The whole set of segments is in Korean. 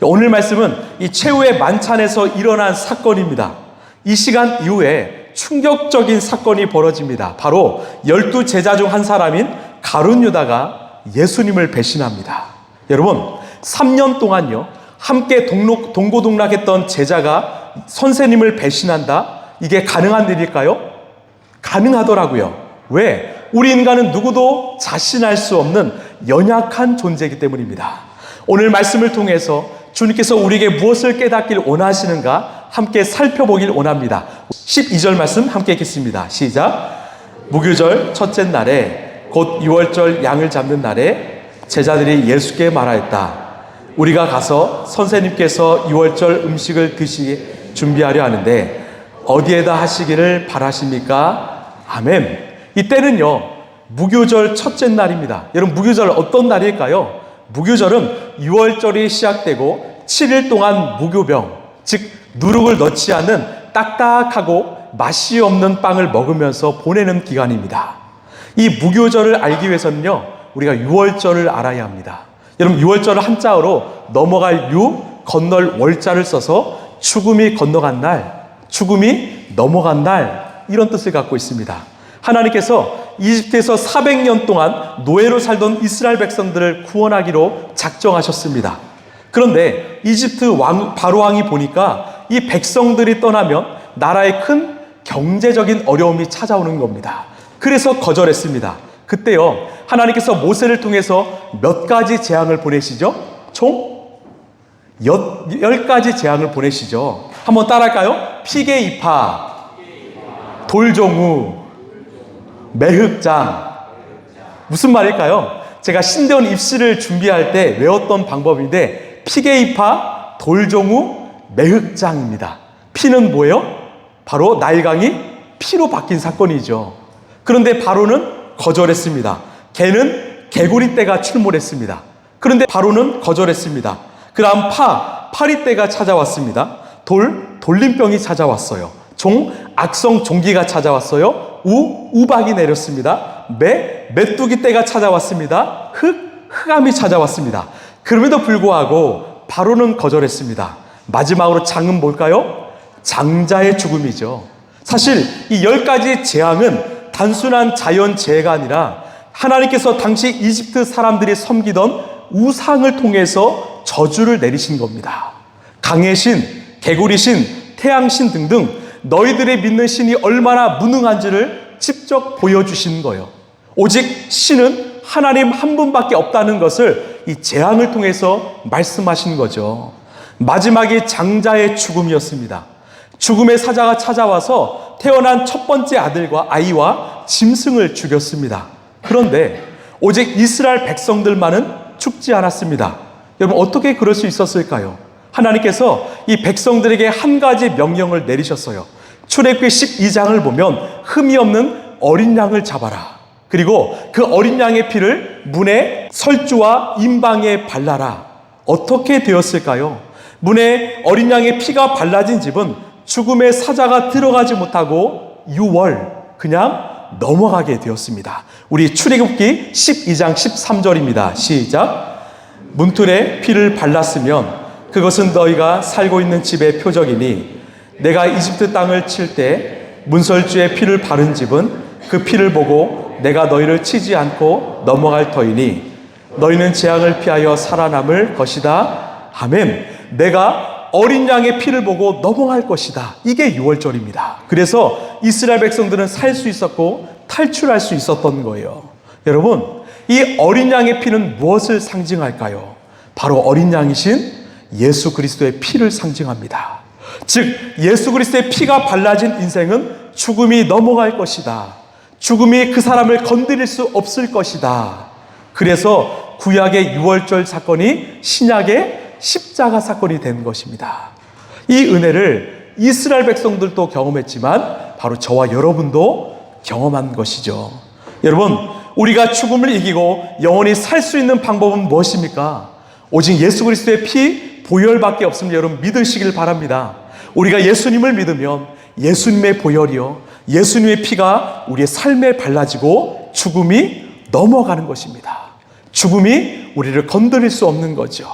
오늘 말씀은 이 최후의 만찬에서 일어난 사건입니다. 이 시간 이후에 충격적인 사건이 벌어집니다. 바로 12 제자 중 한 사람인 가룟 유다가 예수님을 배신합니다. 여러분, 3년 동안요, 함께 동고동락했던 제자가 선생님을 배신한다? 이게 가능한 일일까요? 가능하더라고요. 왜? 우리 인간은 누구도 자신할 수 없는 연약한 존재이기 때문입니다. 오늘 말씀을 통해서 주님께서 우리에게 무엇을 깨닫길 원하시는가 함께 살펴보길 원합니다. 12절 말씀 함께 읽겠습니다. 시작. 무교절 첫째 날에 곧 6월절 양을 잡는 날에 제자들이 예수께 말하였다. 우리가 가서 선생님께서 6월절 음식을 드시게 준비하려 하는데 어디에다 하시기를 바라십니까? 아멘. 이때는요, 무교절 첫째 날입니다. 여러분, 무교절 어떤 날일까요? 무교절은 6월절이 시작되고 7일 동안 무교병, 즉 누룩을 넣지 않는 딱딱하고 맛이 없는 빵을 먹으면서 보내는 기간입니다. 이 무교절을 알기 위해서는요, 우리가 6월절을 알아야 합니다. 여러분, 6월절을 한자어로 넘어갈 유, 건널 월자를 써서 죽음이 건너간 날, 죽음이 넘어간 날, 이런 뜻을 갖고 있습니다. 하나님께서 이집트에서 400년 동안 노예로 살던 이스라엘 백성들을 구원하기로 작정하셨습니다. 그런데 이집트 바로왕이 보니까 이 백성들이 떠나면 나라에 큰 경제적인 어려움이 찾아오는 겁니다. 그래서 거절했습니다. 그때요, 하나님께서 모세를 통해서 몇 가지 재앙을 보내시죠? 총 10가지 재앙을 보내시죠. 한번 따라할까요? 피게이파, 돌종우, 매흑장. 무슨 말일까요? 제가 신대원 입시를 준비할 때 외웠던 방법인데, 피게이파, 돌종우, 매흑장입니다. 피는 뭐예요? 바로 나일강이 피로 바뀐 사건이죠. 그런데 바로는 거절했습니다. 개는 개구리 떼가 출몰했습니다. 그런데 바로는 거절했습니다. 그 다음 파리 떼가 찾아왔습니다. 돌림병이 찾아왔어요. 종, 악성 종기가 찾아왔어요. 우박이 내렸습니다. 메뚜기 떼가 찾아왔습니다. 흑암이 찾아왔습니다. 그럼에도 불구하고 바로는 거절했습니다. 마지막으로 장은 뭘까요? 장자의 죽음이죠. 사실 이 10가지 재앙은 단순한 자연재해가 아니라 하나님께서 당시 이집트 사람들이 섬기던 우상을 통해서 저주를 내리신 겁니다. 강의 신, 개구리 신, 태양신 등등 너희들이 믿는 신이 얼마나 무능한지를 직접 보여주신 거예요. 오직 신은 하나님 한 분밖에 없다는 것을 이 재앙을 통해서 말씀하신 거죠. 마지막이 장자의 죽음이었습니다. 죽음의 사자가 찾아와서 태어난 첫 번째 아이와 짐승을 죽였습니다. 그런데 오직 이스라엘 백성들만은 죽지 않았습니다. 여러분, 어떻게 그럴 수 있었을까요? 하나님께서 이 백성들에게 한 가지 명령을 내리셨어요. 출애굽기 12장을 보면 흠이 없는 어린 양을 잡아라. 그리고 그 어린 양의 피를 문에 설주와 임방에 발라라. 어떻게 되었을까요? 문에 어린 양의 피가 발라진 집은 죽음의 사자가 들어가지 못하고 6월 그냥 넘어가게 되었습니다. 우리 출애굽기 12장 13절입니다. 시작. 문틀에 피를 발랐으면 그것은 너희가 살고 있는 집의 표적이니 내가 이집트 땅을 칠 때 문설주에 피를 바른 집은 그 피를 보고 내가 너희를 치지 않고 넘어갈 터이니 너희는 재앙을 피하여 살아남을 것이다. 아멘. 내가 어린 양의 피를 보고 넘어갈 것이다. 이게 6월절입니다. 그래서 이스라엘 백성들은 살 수 있었고 탈출할 수 있었던 거예요. 여러분, 이 어린 양의 피는 무엇을 상징할까요? 바로 어린 양이신 예수 그리스도의 피를 상징합니다. 즉 예수 그리스도의 피가 발라진 인생은 죽음이 넘어갈 것이다. 죽음이 그 사람을 건드릴 수 없을 것이다. 그래서 구약의 6월절 사건이 신약의 십자가 사건이 된 것입니다. 이 은혜를 이스라엘 백성들도 경험했지만 바로 저와 여러분도 경험한 것이죠. 여러분, 우리가 죽음을 이기고 영원히 살 수 있는 방법은 무엇입니까? 오직 예수 그리스도의 피 보혈밖에 없음을 여러분 믿으시길 바랍니다. 우리가 예수님을 믿으면 예수님의 보혈이요, 예수님의 피가 우리의 삶에 발라지고 죽음이 넘어가는 것입니다. 죽음이 우리를 건드릴 수 없는 거죠.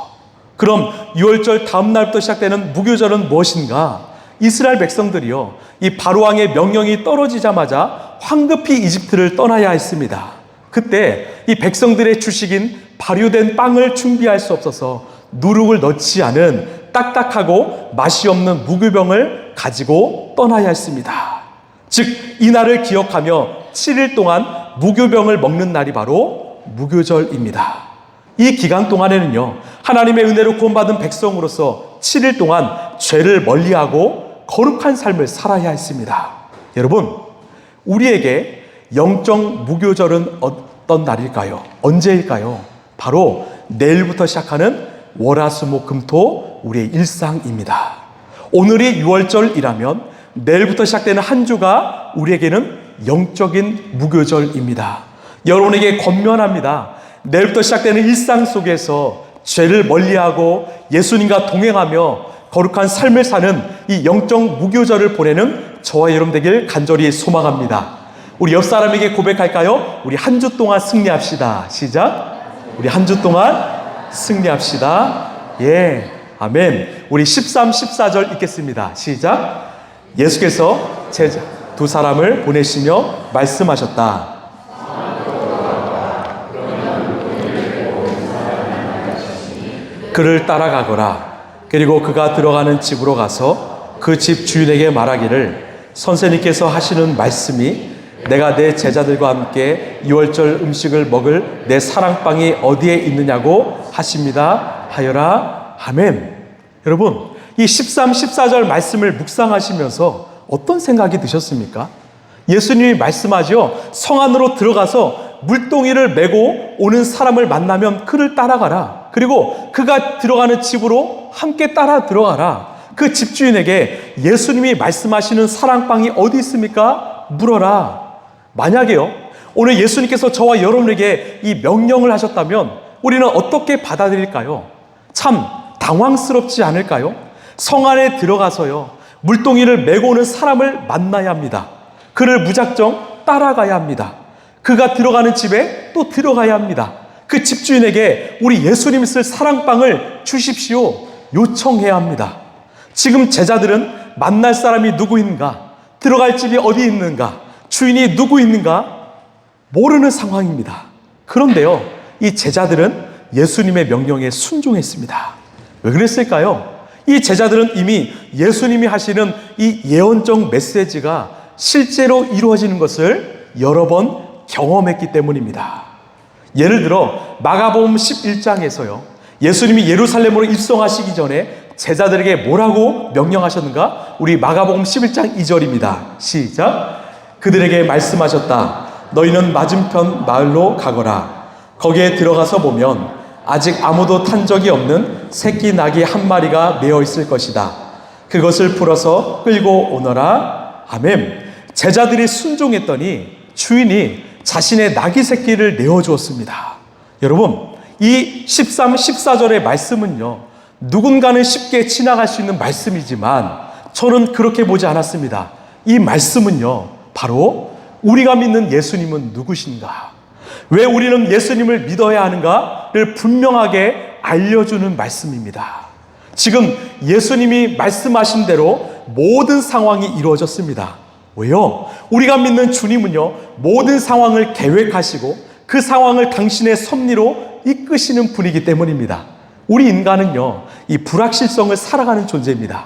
그럼 유월절 다음 날부터 시작되는 무교절은 무엇인가? 이스라엘 백성들이요, 이 바로왕의 명령이 떨어지자마자 황급히 이집트를 떠나야 했습니다. 그때 이 백성들의 주식인 발효된 빵을 준비할 수 없어서 누룩을 넣지 않은 딱딱하고 맛이 없는 무교병을 가지고 떠나야 했습니다. 즉, 이날을 기억하며 7일 동안 무교병을 먹는 날이 바로 무교절입니다. 이 기간 동안에는요, 하나님의 은혜로 구원받은 백성으로서 7일 동안 죄를 멀리하고 거룩한 삶을 살아야 했습니다. 여러분, 우리에게 영적 무교절은 어떤 날일까요? 언제일까요? 바로 내일부터 시작하는 월화수목금토 우리의 일상입니다. 오늘이 유월절이라면 내일부터 시작되는 한 주가 우리에게는 영적인 무교절입니다. 여러분에게 권면합니다. 내일부터 시작되는 일상 속에서 죄를 멀리하고 예수님과 동행하며 거룩한 삶을 사는 이 영적 무교절을 보내는 저와 여러분 되길 간절히 소망합니다. 우리 옆 사람에게 고백할까요? 우리 한 주 동안 승리합시다. 시작. 우리 한 주 동안 승리합시다. 예, 아멘. 우리 13, 14절 읽겠습니다. 시작. 예수께서 제자 두 사람을 보내시며 말씀하셨다. 그를 따라가거라. 그리고 그가 들어가는 집으로 가서 그 집 주인에게 말하기를, 선생님께서 하시는 말씀이 내가 내 제자들과 함께 유월절 음식을 먹을 내 사랑방이 어디에 있느냐고 하십니다 하여라. 아멘. 여러분, 이 13, 14절 말씀을 묵상하시면서 어떤 생각이 드셨습니까? 예수님이 말씀하죠. 성 안으로 들어가서 물동이를 메고 오는 사람을 만나면 그를 따라가라. 그리고 그가 들어가는 집으로 함께 따라 들어가라. 그 집주인에게 예수님이 말씀하시는 사랑방이 어디 있습니까? 물어라. 만약에요, 오늘 예수님께서 저와 여러분에게 이 명령을 하셨다면 우리는 어떻게 받아들일까요? 참 당황스럽지 않을까요? 성 안에 들어가서요, 물동이를 메고 오는 사람을 만나야 합니다. 그를 무작정 따라가야 합니다. 그가 들어가는 집에 또 들어가야 합니다. 그 집주인에게 우리 예수님이 쓸 사랑방을 주십시오 요청해야 합니다. 지금 제자들은 만날 사람이 누구 있는가, 들어갈 집이 어디 있는가, 주인이 누구 있는가 모르는 상황입니다. 그런데요, 이 제자들은 예수님의 명령에 순종했습니다. 왜 그랬을까요? 이 제자들은 이미 예수님이 하시는 이 예언적 메시지가 실제로 이루어지는 것을 여러 번 경험했기 때문입니다. 예를 들어 마가복음 11장에서요, 예수님이 예루살렘으로 입성하시기 전에 제자들에게 뭐라고 명령하셨는가? 우리 마가복음 11장 2절입니다. 시작. 그들에게 말씀하셨다. 너희는 맞은편 마을로 가거라. 거기에 들어가서 보면 아직 아무도 탄 적이 없는 새끼 낙이 한 마리가 매어 있을 것이다. 그것을 풀어서 끌고 오너라. 아멘. 제자들이 순종했더니 주인이 자신의 낙이 새끼를 내어주었습니다. 여러분, 이 13, 14절의 말씀은요, 누군가는 쉽게 지나갈 수 있는 말씀이지만 저는 그렇게 보지 않았습니다. 이 말씀은요, 바로 우리가 믿는 예수님은 누구신가, 왜 우리는 예수님을 믿어야 하는가를 분명하게 알려주는 말씀입니다. 지금 예수님이 말씀하신 대로 모든 상황이 이루어졌습니다. 왜요? 우리가 믿는 주님은요, 모든 상황을 계획하시고 그 상황을 당신의 섭리로 이끄시는 분이기 때문입니다. 우리 인간은요, 이 불확실성을 살아가는 존재입니다.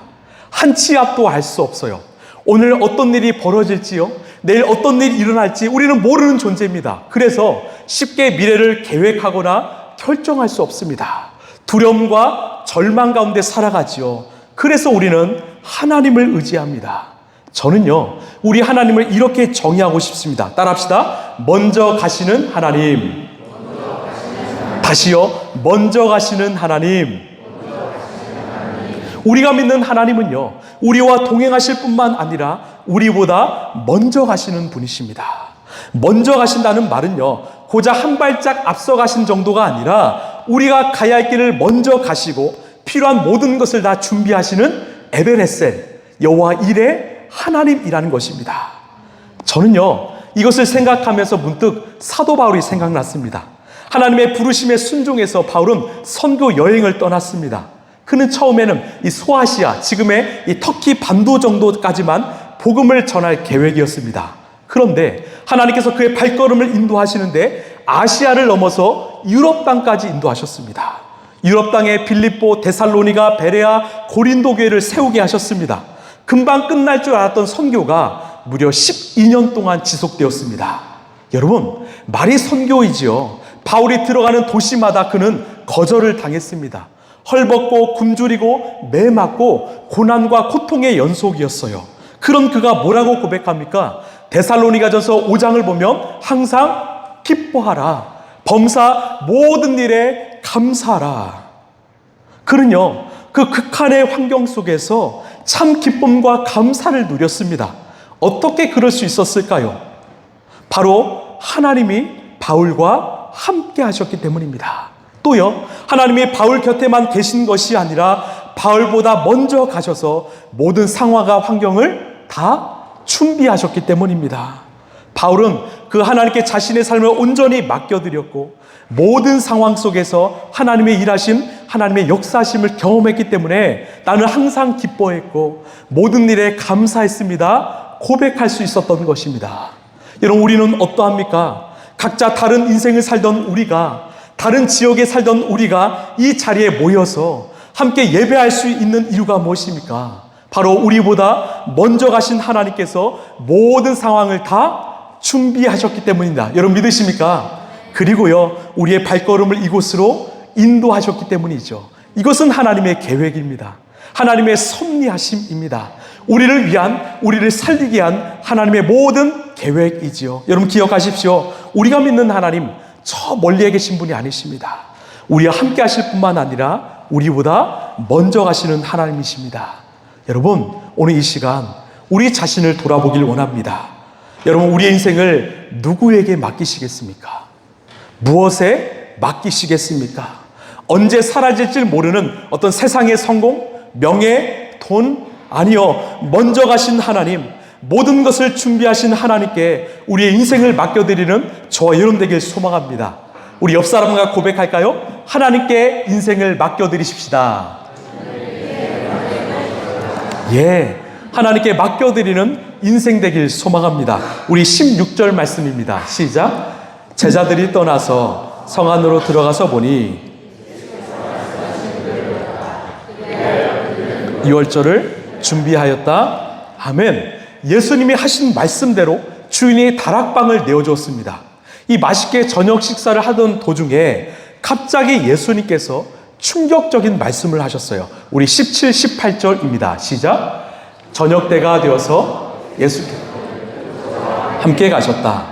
한 치 앞도 알 수 없어요. 오늘 어떤 일이 벌어질지요, 내일 어떤 일이 일어날지 우리는 모르는 존재입니다. 그래서 쉽게 미래를 계획하거나 결정할 수 없습니다. 두려움과 절망 가운데 살아가지요. 그래서 우리는 하나님을 의지합니다. 저는요, 우리 하나님을 이렇게 정의하고 싶습니다. 따라합시다. 먼저 가시는 하나님. 다시요. 먼저 가시는 하나님. 우리가 믿는 하나님은요, 우리와 동행하실 뿐만 아니라 우리보다 먼저 가시는 분이십니다. 먼저 가신다는 말은요, 고작 한 발짝 앞서 가신 정도가 아니라 우리가 가야 할 길을 먼저 가시고 필요한 모든 것을 다 준비하시는 에베레셀, 여호와 일의 하나님이라는 것입니다. 저는요, 이것을 생각하면서 문득 사도 바울이 생각났습니다. 하나님의 부르심에 순종해서 바울은 선교 여행을 떠났습니다. 그는 처음에는 이 소아시아, 지금의 이 터키 반도 정도까지만 복음을 전할 계획이었습니다. 그런데 하나님께서 그의 발걸음을 인도하시는데 아시아를 넘어서 유럽 땅까지 인도하셨습니다. 유럽 땅에 빌립보, 데살로니가, 베레아, 고린도 교회를 세우게 하셨습니다. 금방 끝날 줄 알았던 선교가 무려 12년 동안 지속되었습니다. 여러분, 말이 선교이지요. 바울이 들어가는 도시마다 그는 거절을 당했습니다. 헐벗고 굶주리고 매 맞고 고난과 고통의 연속이었어요. 그런 그가 뭐라고 고백합니까? 데살로니가전서 5장을 보면 항상 기뻐하라, 범사 모든 일에 감사하라. 그는요, 그 극한의 환경 속에서 참 기쁨과 감사를 누렸습니다. 어떻게 그럴 수 있었을까요? 바로 하나님이 바울과 함께 하셨기 때문입니다. 또요, 하나님이 바울 곁에만 계신 것이 아니라 바울보다 먼저 가셔서 모든 상황과 환경을 다 준비하셨기 때문입니다. 바울은 그 하나님께 자신의 삶을 온전히 맡겨드렸고 모든 상황 속에서 하나님의 일하심, 하나님의 역사심을 경험했기 때문에 나는 항상 기뻐했고 모든 일에 감사했습니다. 고백할 수 있었던 것입니다. 여러분, 우리는 어떠합니까? 각자 다른 인생을 살던 우리가, 다른 지역에 살던 우리가 이 자리에 모여서 함께 예배할 수 있는 이유가 무엇입니까? 바로 우리보다 먼저 가신 하나님께서 모든 상황을 다 준비하셨기 때문입니다. 여러분 믿으십니까? 그리고요, 우리의 발걸음을 이곳으로 인도하셨기 때문이죠. 이것은 하나님의 계획입니다. 하나님의 섭리하심입니다. 우리를 위한, 우리를 살리기 위한 하나님의 모든 계획이지요. 여러분 기억하십시오. 우리가 믿는 하나님 저 멀리에 계신 분이 아니십니다. 우리와 함께 하실 뿐만 아니라 우리보다 먼저 가시는 하나님이십니다. 여러분, 오늘 이 시간 우리 자신을 돌아보길 원합니다. 여러분, 우리의 인생을 누구에게 맡기시겠습니까? 무엇에 맡기시겠습니까? 언제 사라질지 모르는 어떤 세상의 성공, 명예, 돈, 아니요, 먼저 가신 하나님, 모든 것을 준비하신 하나님께 우리의 인생을 맡겨드리는 저와 여러분 되길 소망합니다. 우리 옆 사람과 고백할까요? 하나님께 인생을 맡겨드리십시다. 예, 하나님께 맡겨드리는 인생 되길 소망합니다. 우리 16절 말씀입니다. 시작. 제자들이 떠나서 성 안으로 들어가서 보니 2월절을 준비하였다. 아멘. 예수님이 하신 말씀대로 주인이 다락방을 내어주었습니다. 이 맛있게 저녁 식사를 하던 도중에 갑자기 예수님께서 충격적인 말씀을 하셨어요. 우리 17, 18절입니다. 시작. 저녁 때가 되어서 예수께서 함께 가셨다.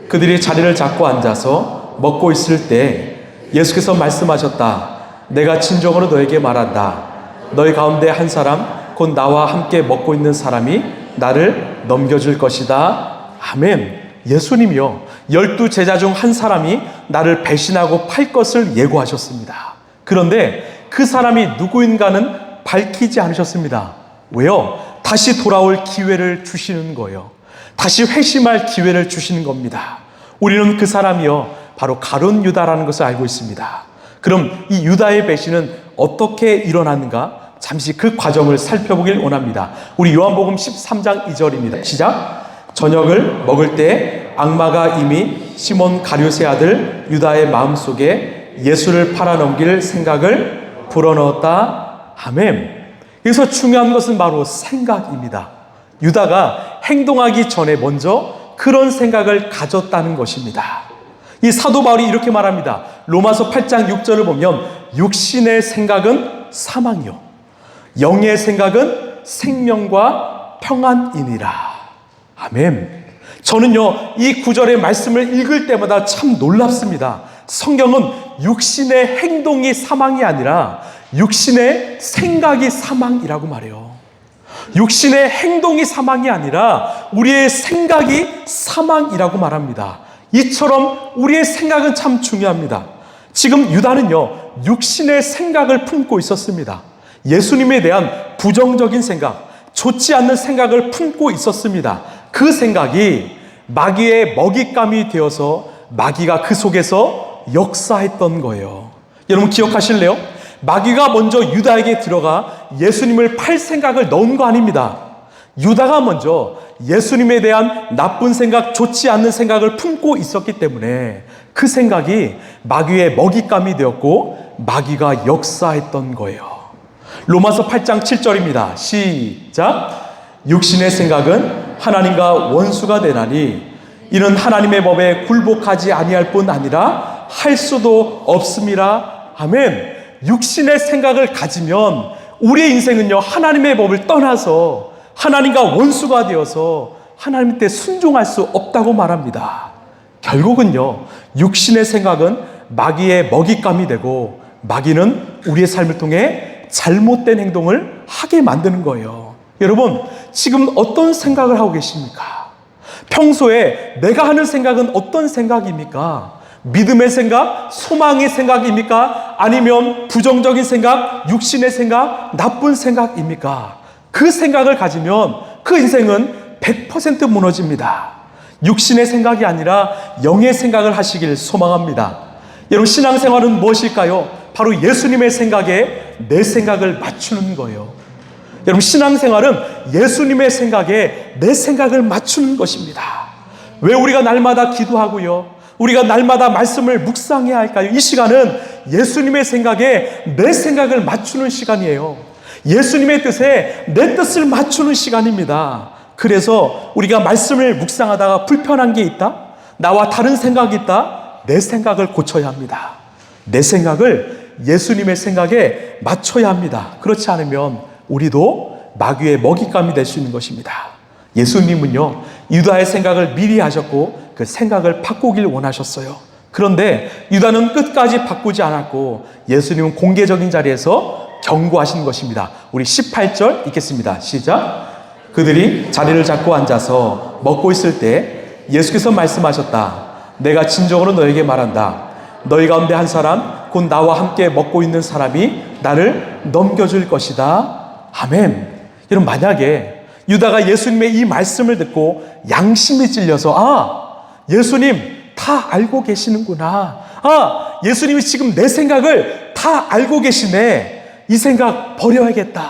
그들이 자리를 잡고 앉아서 먹고 있을 때 예수께서 말씀하셨다. 내가 진정으로 너에게 말한다. 너희 가운데 한 사람, 곧 나와 함께 먹고 있는 사람이 나를 넘겨줄 것이다. 아멘. 예수님이요, 12제자 중 한 사람이 나를 배신하고 팔 것을 예고하셨습니다. 그런데 그 사람이 누구인가는 밝히지 않으셨습니다. 왜요? 다시 돌아올 기회를 주시는 거예요. 다시 회심할 기회를 주시는 겁니다. 우리는 그 사람이요, 바로 가룟 유다라는 것을 알고 있습니다. 그럼 이 유다의 배신은 어떻게 일어났는가? 잠시 그 과정을 살펴보길 원합니다. 우리 요한복음 13장 2절입니다. 시작. 저녁을 먹을 때 악마가 이미 시몬 가룟의 아들 유다의 마음속에 예수를 팔아넘길 생각을 불어넣었다. 아멘. 여기서 중요한 것은 바로 생각입니다. 유다가 행동하기 전에 먼저 그런 생각을 가졌다는 것입니다. 이 사도 바울이 이렇게 말합니다. 로마서 8장 6절을 보면 육신의 생각은 사망이요, 영의 생각은 생명과 평안이니라. 아멘. 저는요, 이 구절의 말씀을 읽을 때마다 참 놀랍습니다. 성경은 육신의 행동이 사망이 아니라 육신의 생각이 사망이라고 말해요. 육신의 행동이 사망이 아니라 우리의 생각이 사망이라고 말합니다. 이처럼 우리의 생각은 참 중요합니다. 지금 유다는요, 육신의 생각을 품고 있었습니다. 예수님에 대한 부정적인 생각, 좋지 않는 생각을 품고 있었습니다. 그 생각이 마귀의 먹잇감이 되어서 마귀가 그 속에서 역사했던 거예요. 여러분 기억하실래요? 마귀가 먼저 유다에게 들어가 예수님을 팔 생각을 넣은 거 아닙니다. 유다가 먼저 예수님에 대한 나쁜 생각, 좋지 않는 생각을 품고 있었기 때문에 그 생각이 마귀의 먹잇감이 되었고 마귀가 역사했던 거예요. 로마서 8장 7절입니다. 시작. 육신의 생각은 하나님과 원수가 되나니 이는 하나님의 법에 굴복하지 아니할 뿐 아니라 할 수도 없음이라. 아멘. 육신의 생각을 가지면 우리의 인생은요, 하나님의 법을 떠나서 하나님과 원수가 되어서 하나님께 순종할 수 없다고 말합니다. 결국은요, 육신의 생각은 마귀의 먹잇감이 되고 마귀는 우리의 삶을 통해 잘못된 행동을 하게 만드는 거예요. 여러분, 지금 어떤 생각을 하고 계십니까? 평소에 내가 하는 생각은 어떤 생각입니까? 믿음의 생각, 소망의 생각입니까? 아니면 부정적인 생각, 육신의 생각, 나쁜 생각입니까? 그 생각을 가지면 그 인생은 100% 무너집니다. 육신의 생각이 아니라 영의 생각을 하시길 소망합니다. 여러분, 신앙생활은 무엇일까요? 바로 예수님의 생각에 내 생각을 맞추는 거예요. 여러분, 신앙생활은 예수님의 생각에 내 생각을 맞추는 것입니다. 왜 우리가 날마다 기도하고요, 우리가 날마다 말씀을 묵상해야 할까요? 이 시간은 예수님의 생각에 내 생각을 맞추는 시간이에요. 예수님의 뜻에 내 뜻을 맞추는 시간입니다. 그래서 우리가 말씀을 묵상하다가 불편한 게 있다, 나와 다른 생각이 있다, 내 생각을 고쳐야 합니다. 내 생각을 예수님의 생각에 맞춰야 합니다. 그렇지 않으면 우리도 마귀의 먹잇감이 될 수 있는 것입니다. 예수님은요, 유다의 생각을 미리 하셨고 그 생각을 바꾸길 원하셨어요. 그런데 유다는 끝까지 바꾸지 않았고 예수님은 공개적인 자리에서 경고하신 것입니다. 우리 18절 읽겠습니다. 시작. 그들이 자리를 잡고 앉아서 먹고 있을 때 예수께서 말씀하셨다. 내가 진정으로 너에게 말한다. 너희 가운데 한 사람, 곧 나와 함께 먹고 있는 사람이 나를 넘겨줄 것이다. 아멘. 여러분, 만약에 유다가 예수님의 이 말씀을 듣고 양심이 찔려서 예수님 다 알고 계시는구나. 예수님이 지금 내 생각을 다 알고 계시네. 이 생각 버려야겠다.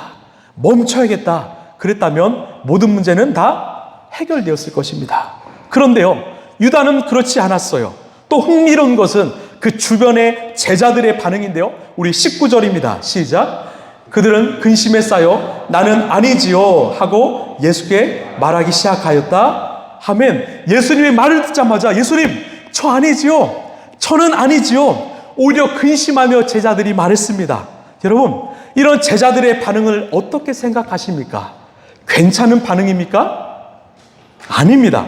멈춰야겠다. 그랬다면 모든 문제는 다 해결되었을 것입니다. 그런데요, 유다는 그렇지 않았어요. 또 흥미로운 것은 그 주변의 제자들의 반응인데요. 우리 19절입니다. 시작. 그들은 근심에 쌓여 나는 아니지요 하고 예수께 말하기 시작하였다. 아멘. 예수님의 말을 듣자마자 예수님, 저 아니지요. 저는 아니지요. 오히려 근심하며 제자들이 말했습니다. 여러분, 이런 제자들의 반응을 어떻게 생각하십니까? 괜찮은 반응입니까? 아닙니다.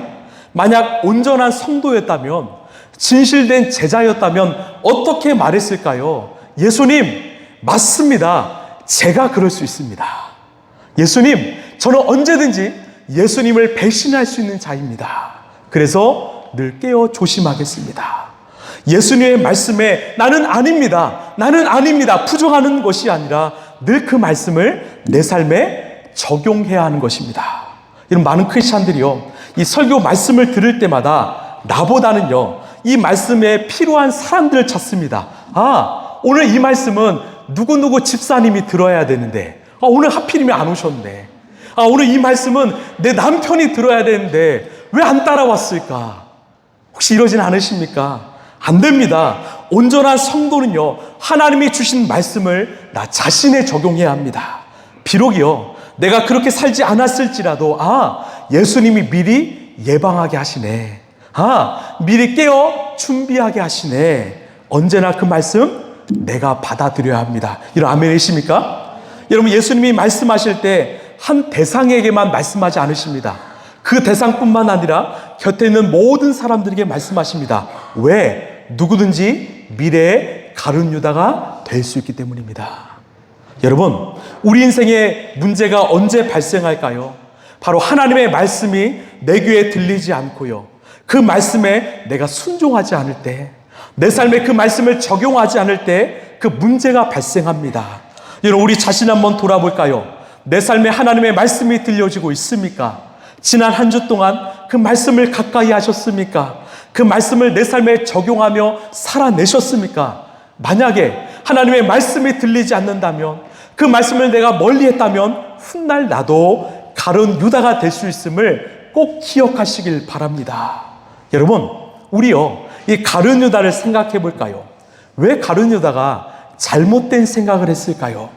만약 온전한 성도였다면, 진실된 제자였다면 어떻게 말했을까요? 예수님, 맞습니다. 제가 그럴 수 있습니다. 예수님, 저는 언제든지 예수님을 배신할 수 있는 자입니다. 그래서 늘 깨어 조심하겠습니다. 예수님의 말씀에 나는 아닙니다. 나는 아닙니다. 부정하는 것이 아니라 늘 그 말씀을 내 삶에 적용해야 하는 것입니다. 이런 많은 크리스찬들이요, 이 설교 말씀을 들을 때마다 나보다는요, 이 말씀에 필요한 사람들을 찾습니다. 오늘 이 말씀은 누구누구 집사님이 들어야 되는데, 오늘 하필이면 안 오셨네. 오늘 이 말씀은 내 남편이 들어야 되는데 왜 안 따라왔을까? 혹시 이러진 않으십니까? 안 됩니다. 온전한 성도는요, 하나님이 주신 말씀을 나 자신에 적용해야 합니다. 비록이요, 내가 그렇게 살지 않았을지라도 예수님이 미리 예방하게 하시네. 미리 깨어 준비하게 하시네. 언제나 그 말씀 내가 받아들여야 합니다. 이런 아멘이십니까? 여러분, 예수님이 말씀하실 때 한 대상에게만 말씀하지 않으십니다. 그 대상뿐만 아니라 곁에 있는 모든 사람들에게 말씀하십니다. 왜? 누구든지 미래의 가룟 유다가 될 수 있기 때문입니다. 여러분, 우리 인생에 문제가 언제 발생할까요? 바로 하나님의 말씀이 내 귀에 들리지 않고요, 그 말씀에 내가 순종하지 않을 때, 내 삶에 그 말씀을 적용하지 않을 때 그 문제가 발생합니다. 여러분, 우리 자신 한번 돌아볼까요? 내 삶에 하나님의 말씀이 들려지고 있습니까? 지난 한 주 동안 그 말씀을 가까이 하셨습니까? 그 말씀을 내 삶에 적용하며 살아내셨습니까? 만약에 하나님의 말씀이 들리지 않는다면, 그 말씀을 내가 멀리했다면 훗날 나도 가룟 유다가 될 수 있음을 꼭 기억하시길 바랍니다. 여러분, 우리요, 이 가룟 유다를 생각해 볼까요? 왜 가룟 유다가 잘못된 생각을 했을까요?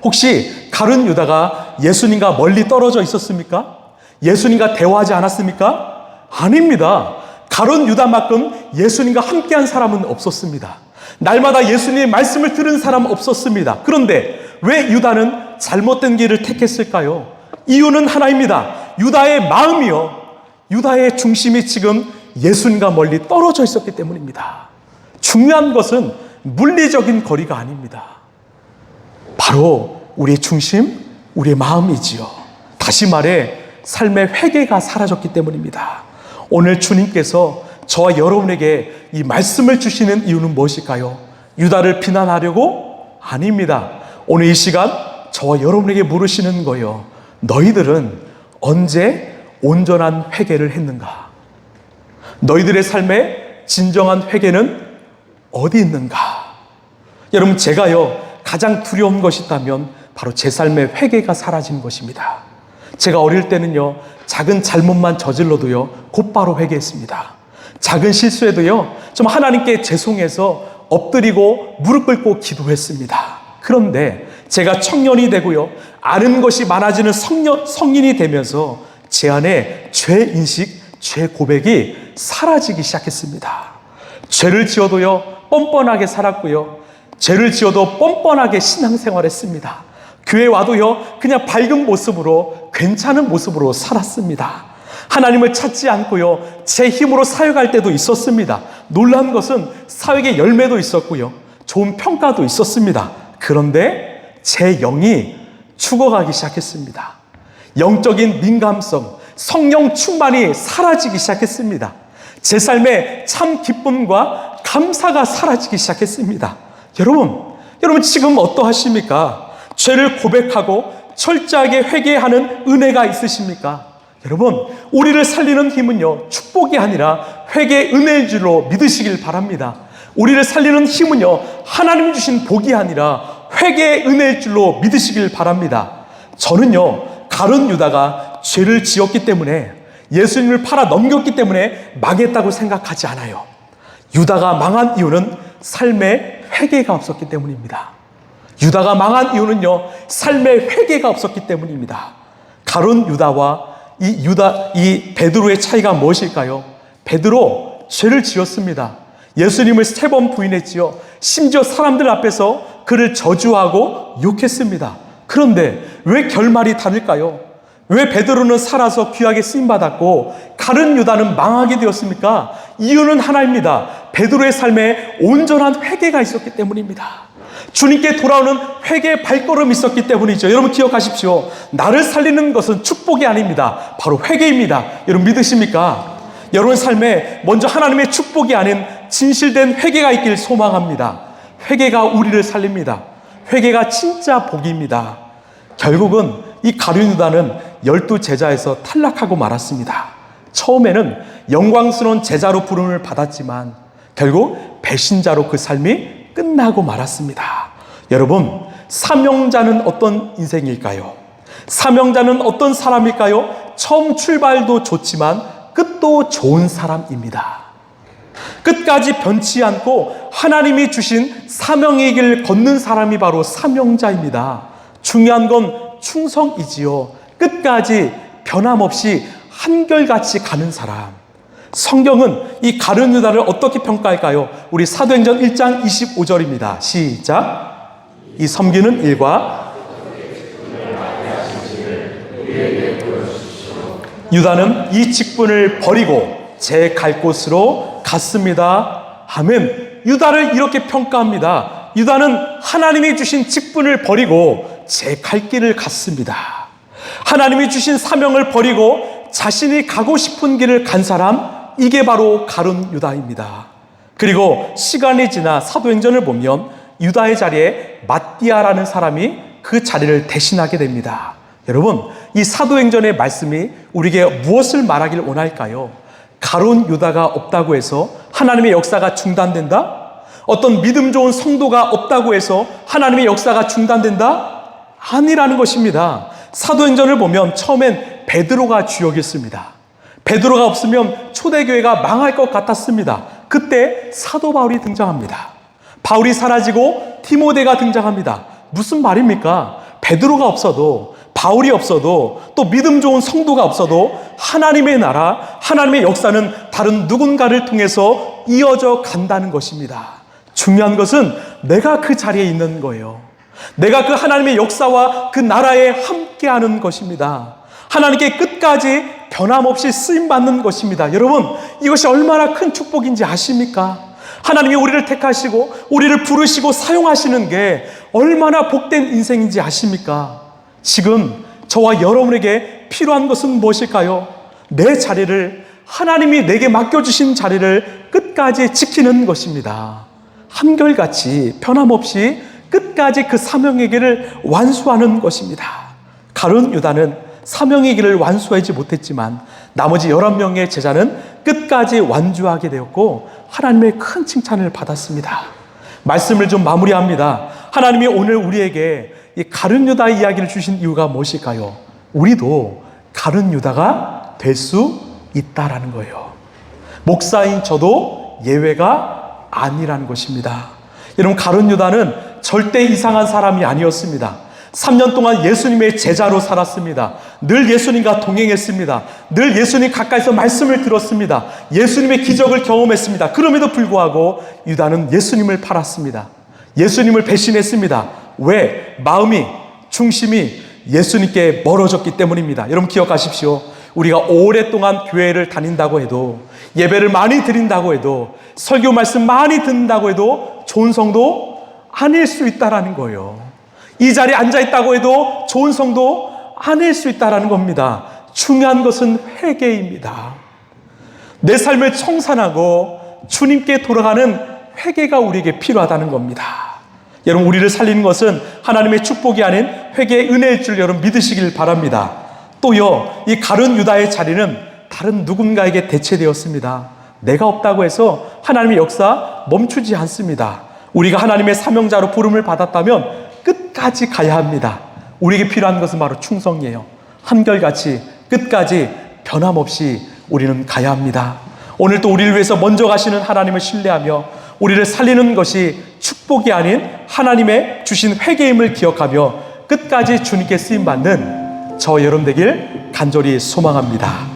혹시 가룟 유다가 예수님과 멀리 떨어져 있었습니까? 예수님과 대화하지 않았습니까? 아닙니다. 가룟 유다만큼 예수님과 함께한 사람은 없었습니다. 날마다 예수님의 말씀을 들은 사람은 없었습니다. 그런데 왜 유다는 잘못된 길을 택했을까요? 이유는 하나입니다. 유다의 마음이요, 유다의 중심이 지금 예수님과 멀리 떨어져 있었기 때문입니다. 중요한 것은 물리적인 거리가 아닙니다. 바로 우리의 중심, 우리의 마음이지요. 다시 말해 삶의 회개가 사라졌기 때문입니다. 오늘 주님께서 저와 여러분에게 이 말씀을 주시는 이유는 무엇일까요? 유다를 비난하려고? 아닙니다. 오늘 이 시간 저와 여러분에게 물으시는 거예요. 너희들은 언제 온전한 회개를 했는가? 너희들의 삶에 진정한 회개는 어디 있는가? 여러분, 제가요 가장 두려운 것이 있다면 바로 제 삶의 회개가 사라진 것입니다. 제가 어릴 때는요, 작은 잘못만 저질러도요 곧바로 회개했습니다. 작은 실수에도요 좀 하나님께 죄송해서 엎드리고 무릎 꿇고 기도했습니다. 그런데 제가 청년이 되고요, 아는 것이 많아지는 성인이 되면서 제 안에 죄인식, 죄 고백이 사라지기 시작했습니다. 죄를 지어도요 뻔뻔하게 살았고요, 죄를 지어도 뻔뻔하게 신앙생활했습니다. 교회 와도요 그냥 밝은 모습으로, 괜찮은 모습으로 살았습니다. 하나님을 찾지 않고요 제 힘으로 사역할 때도 있었습니다. 놀라운 것은 사역의 열매도 있었고요, 좋은 평가도 있었습니다. 그런데 제 영이 죽어가기 시작했습니다. 영적인 민감성, 성령 충만이 사라지기 시작했습니다. 제 삶에 참 기쁨과 감사가 사라지기 시작했습니다. 여러분 지금 어떠하십니까? 죄를 고백하고 철저하게 회개하는 은혜가 있으십니까? 여러분, 우리를 살리는 힘은요 축복이 아니라 회개의 은혜인 줄로 믿으시길 바랍니다. 우리를 살리는 힘은요 하나님 주신 복이 아니라 회개의 은혜일 줄로 믿으시길 바랍니다. 저는요 가룟 유다가 죄를 지었기 때문에, 예수님을 팔아 넘겼기 때문에 망했다고 생각하지 않아요. 유다가 망한 이유는 삶에 회개가 없었기 때문입니다. 유다가 망한 이유는요 삶에 회개가 없었기 때문입니다. 가룟 유다와 이 베드로의 차이가 무엇일까요? 베드로 죄를 지었습니다. 예수님을 3번 부인했지요. 심지어 사람들 앞에서 그를 저주하고 욕했습니다. 그런데 왜 결말이 다를까요? 왜 베드로는 살아서 귀하게 쓰임받았고 가룟 유다는 망하게 되었습니까? 이유는 하나입니다. 베드로의 삶에 온전한 회개가 있었기 때문입니다. 주님께 돌아오는 회개의 발걸음이 있었기 때문이죠. 여러분 기억하십시오. 나를 살리는 것은 축복이 아닙니다. 바로 회개입니다. 여러분 믿으십니까? 여러분 삶에 먼저 하나님의 축복이 아닌 진실된 회개가 있길 소망합니다. 회개가 우리를 살립니다. 회개가 진짜 복입니다. 결국은 이 가룟 유다는 12제자에서 탈락하고 말았습니다. 처음에는 영광스러운 제자로 부름을 받았지만 결국 배신자로 그 삶이 끝나고 말았습니다. 여러분, 사명자는 어떤 인생일까요? 사명자는 어떤 사람일까요? 처음 출발도 좋지만 끝도 좋은 사람입니다. 끝까지 변치 않고 하나님이 주신 사명의 길을 걷는 사람이 바로 사명자입니다. 중요한 건 충성이지요. 끝까지 변함없이 한결같이 가는 사람. 성경은 이 가룟 유다를 어떻게 평가할까요? 우리 사도행전 1장 25절입니다. 시작. 이 섬기는 일과 유다는 이 직분을 버리고 제 갈 곳으로 갔습니다. 아멘. 유다를 이렇게 평가합니다. 유다는 하나님이 주신 직분을 버리고 제 갈 길을 갔습니다. 하나님이 주신 사명을 버리고 자신이 가고 싶은 길을 간 사람, 이게 바로 가룟 유다입니다. 그리고 시간이 지나 사도행전을 보면 유다의 자리에 마띠아라는 사람이 그 자리를 대신하게 됩니다. 여러분, 이 사도행전의 말씀이 우리에게 무엇을 말하길 원할까요? 가룟 유다가 없다고 해서 하나님의 역사가 중단된다? 어떤 믿음 좋은 성도가 없다고 해서 하나님의 역사가 중단된다? 아니라는 것입니다. 사도행전을 보면 처음엔 베드로가 주역이었습니다. 베드로가 없으면 초대교회가 망할 것 같았습니다. 그때 사도 바울이 등장합니다. 바울이 사라지고 디모데가 등장합니다. 무슨 말입니까? 베드로가 없어도, 바울이 없어도, 또 믿음 좋은 성도가 없어도 하나님의 나라, 하나님의 역사는 다른 누군가를 통해서 이어져 간다는 것입니다. 중요한 것은 내가 그 자리에 있는 거예요. 내가 그 하나님의 역사와 그 나라에 함께하는 것입니다. 하나님께 끝까지 변함없이 쓰임받는 것입니다. 여러분, 이것이 얼마나 큰 축복인지 아십니까? 하나님이 우리를 택하시고 우리를 부르시고 사용하시는 게 얼마나 복된 인생인지 아십니까? 지금 저와 여러분에게 필요한 것은 무엇일까요? 내 자리를, 하나님이 내게 맡겨주신 자리를 끝까지 지키는 것입니다. 한결같이 변함없이 끝까지 그 사명의 길을 완수하는 것입니다. 가룟 유다는 사명의 길을 완수하지 못했지만 나머지 11명의 제자는 끝까지 완주하게 되었고 하나님의 큰 칭찬을 받았습니다. 말씀을 좀 마무리합니다. 하나님이 오늘 우리에게 이 가룟 유다 이야기를 주신 이유가 무엇일까요? 우리도 가룟 유다가 될 수 있다라는 거예요. 목사인 저도 예외가 아니라는 것입니다. 여러분, 가룟 유다는 절대 이상한 사람이 아니었습니다. 3년 동안 예수님의 제자로 살았습니다. 늘 예수님과 동행했습니다. 늘 예수님 가까이서 말씀을 들었습니다. 예수님의 기적을 경험했습니다. 그럼에도 불구하고 유다는 예수님을 팔았습니다. 예수님을 배신했습니다. 왜? 마음이, 중심이 예수님께 멀어졌기 때문입니다. 여러분 기억하십시오. 우리가 오랫동안 교회를 다닌다고 해도, 예배를 많이 드린다고 해도, 설교 말씀 많이 듣는다고 해도 좋은 성도 아닐 수 있다라는 거예요. 이 자리에 앉아있다고 해도 좋은 성도 아닐 수 있다라는 겁니다. 중요한 것은 회개입니다. 내 삶을 청산하고 주님께 돌아가는 회개가 우리에게 필요하다는 겁니다. 여러분, 우리를 살리는 것은 하나님의 축복이 아닌 회개의 은혜일 줄 여러분 믿으시길 바랍니다. 또요, 이 가룟 유다의 자리는 다른 누군가에게 대체되었습니다. 내가 없다고 해서 하나님의 역사 멈추지 않습니다. 우리가 하나님의 사명자로 부름을 받았다면 끝까지 가야 합니다. 우리에게 필요한 것은 바로 충성이에요. 한결같이 끝까지 변함없이 우리는 가야 합니다. 오늘 또 우리를 위해서 먼저 가시는 하나님을 신뢰하며 우리를 살리는 것이 축복이 아닌 하나님의 주신 회개임을 기억하며 끝까지 주님께 쓰임받는 저 여러분 되길 간절히 소망합니다.